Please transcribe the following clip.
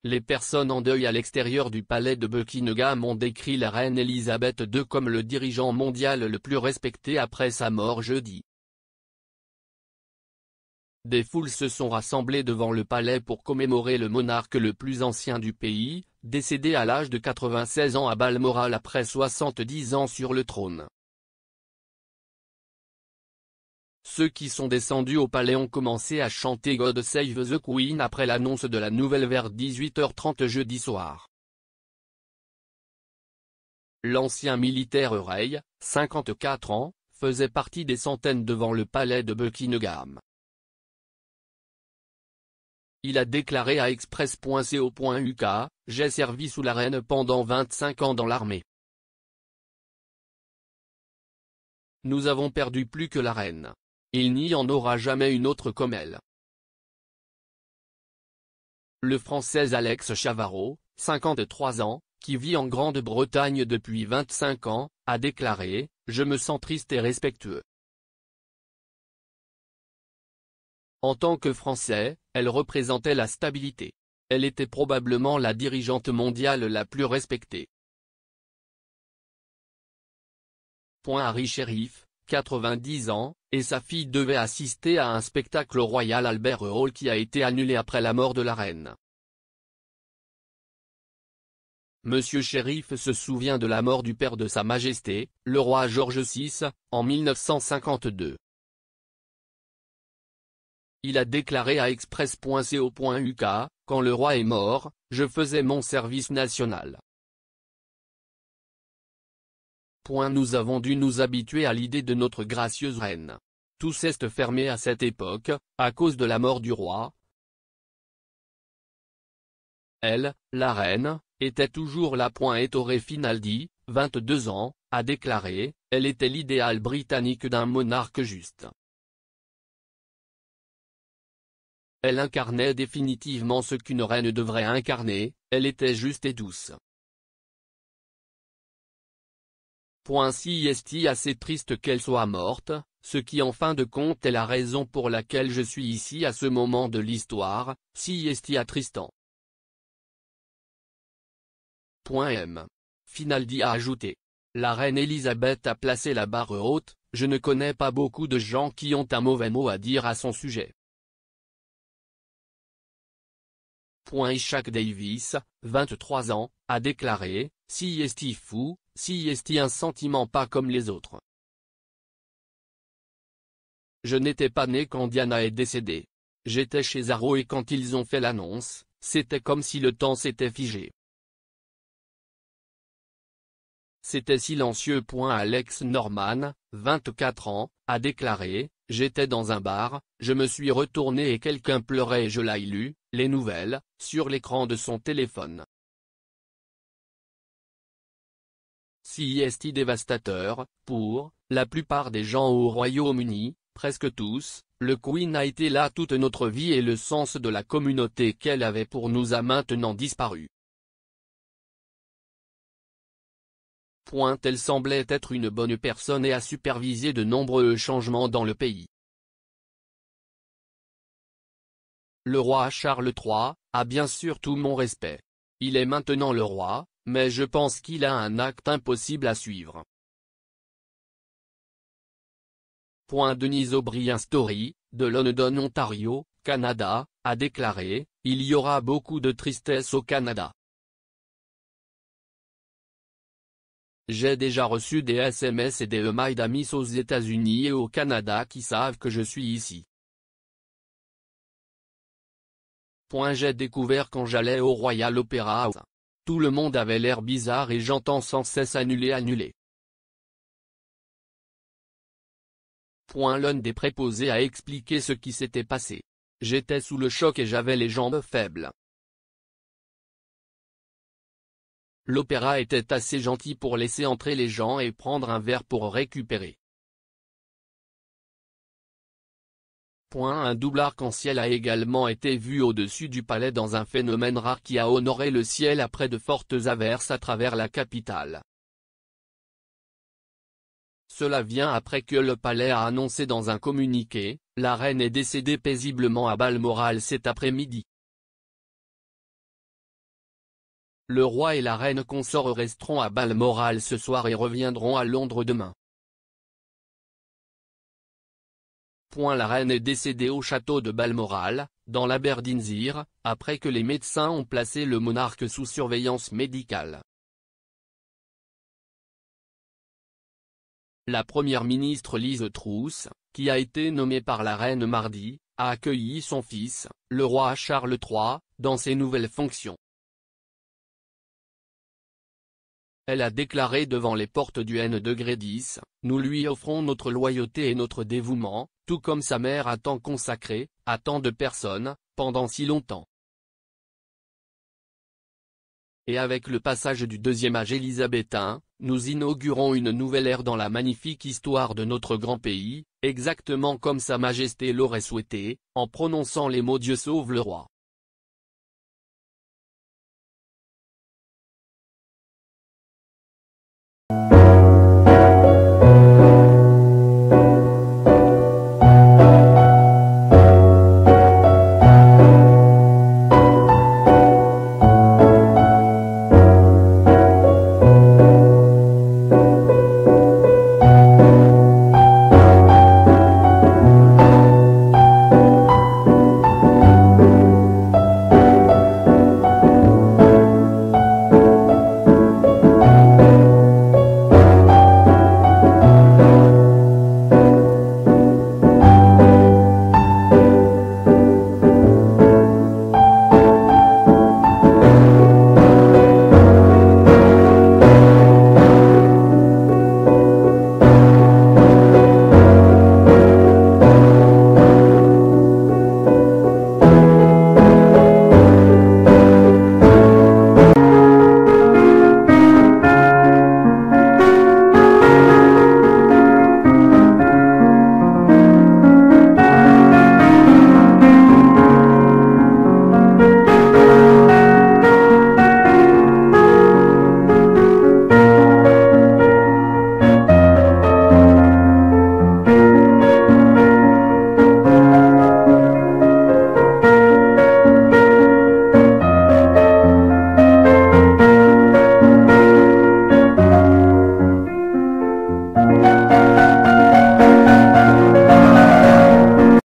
Les personnes en deuil à l'extérieur du palais de Buckingham ont décrit la reine Elisabeth II comme le dirigeant mondial le plus respecté après sa mort jeudi. Des foules se sont rassemblées devant le palais pour commémorer le monarque le plus ancien du pays, décédé à l'âge de 96 ans à Balmoral après 70 ans sur le trône. Ceux qui sont descendus au palais ont commencé à chanter God Save the Queen après l'annonce de la nouvelle vers 18h30 jeudi soir. L'ancien militaire Ray, 54 ans, faisait partie des centaines devant le palais de Buckingham. Il a déclaré à Express.co.uk, « J'ai servi sous la reine pendant 25 ans dans l'armée. Nous avons perdu plus que la reine. Il n'y en aura jamais une autre comme elle. » Le Français Alex Chavarot, 53 ans, qui vit en Grande-Bretagne depuis 25 ans, a déclaré « Je me sens triste et respectueux. » En tant que Français, elle représentait la stabilité. Elle était probablement la dirigeante mondiale la plus respectée. Harry Sherif, 90 ans, et sa fille devaient assister à un spectacle au Royal Albert Hall qui a été annulé après la mort de la reine. Monsieur Sherif se souvient de la mort du père de Sa Majesté, le roi George VI, en 1952. Il a déclaré à Express.co.uk, « Quand le roi est mort, je faisais mon service national. Nous avons dû nous habituer à l'idée de notre gracieuse reine. Tout s'est fermé à cette époque, à cause de la mort du roi. Elle, la reine, était toujours là. Ettore Finaldi, 22 ans, a déclaré, « Elle était l'idéal britannique d'un monarque juste. Elle incarnait définitivement ce qu'une reine devrait incarner, elle était juste et douce. » Si est assez triste qu'elle soit morte, ce qui en fin de compte est la raison pour laquelle je suis ici à ce moment de l'histoire, si est attristant. Finaldi a ajouté. La reine Elisabeth a placé la barre haute, je ne connais pas beaucoup de gens qui ont un mauvais mot à dire à son sujet. Ishak Davis, 23 ans, a déclaré, si est fou, si est un sentiment pas comme les autres. Je n'étais pas né quand Diana est décédée. J'étais chez Arrow et quand ils ont fait l'annonce, c'était comme si le temps s'était figé. C'était silencieux. Alex Norman, 24 ans, a déclaré, j'étais dans un bar, je me suis retourné et quelqu'un pleurait et je l'ai lu, les nouvelles, sur l'écran de son téléphone. Si est dévastateur, pour la plupart des gens au Royaume-Uni, presque tous, le Queen a été là toute notre vie et le sens de la communauté qu'elle avait pour nous a maintenant disparu. Elle semblait être une bonne personne et a supervisé de nombreux changements dans le pays. Le roi Charles III, a bien sûr tout mon respect. Il est maintenant le roi, mais je pense qu'il a un acte impossible à suivre. Denise O'Brien Story, de London, Ontario, Canada, a déclaré, il y aura beaucoup de tristesse au Canada. J'ai déjà reçu des SMS et des emails d'amis aux États-Unis et au Canada qui savent que je suis ici. J'ai découvert quand j'allais au Royal Opera House. Tout le monde avait l'air bizarre et j'entends sans cesse annuler. L'un des préposés a expliqué ce qui s'était passé. J'étais sous le choc et j'avais les jambes faibles. L'opéra était assez gentil pour laisser entrer les gens et prendre un verre pour récupérer. Un double arc-en-ciel a également été vu au-dessus du palais dans un phénomène rare qui a honoré le ciel après de fortes averses à travers la capitale. Cela vient après que le palais a annoncé dans un communiqué, la reine est décédée paisiblement à Balmoral cet après-midi. Le roi et la reine consort resteront à Balmoral ce soir et reviendront à Londres demain. La reine est décédée au château de Balmoral, dans l'Aberdeenshire, après que les médecins ont placé le monarque sous surveillance médicale. La première ministre Liz Truss, qui a été nommée par la reine mardi, a accueilli son fils, le roi Charles III, dans ses nouvelles fonctions. Elle a déclaré devant les portes du N de Grédis, « Nous lui offrons notre loyauté et notre dévouement, tout comme sa mère a tant consacré, à tant de personnes, pendant si longtemps. » Et avec le passage du deuxième âge élisabétain, nous inaugurons une nouvelle ère dans la magnifique histoire de notre grand pays, exactement comme Sa Majesté l'aurait souhaité, en prononçant les mots « Dieu sauve le roi ».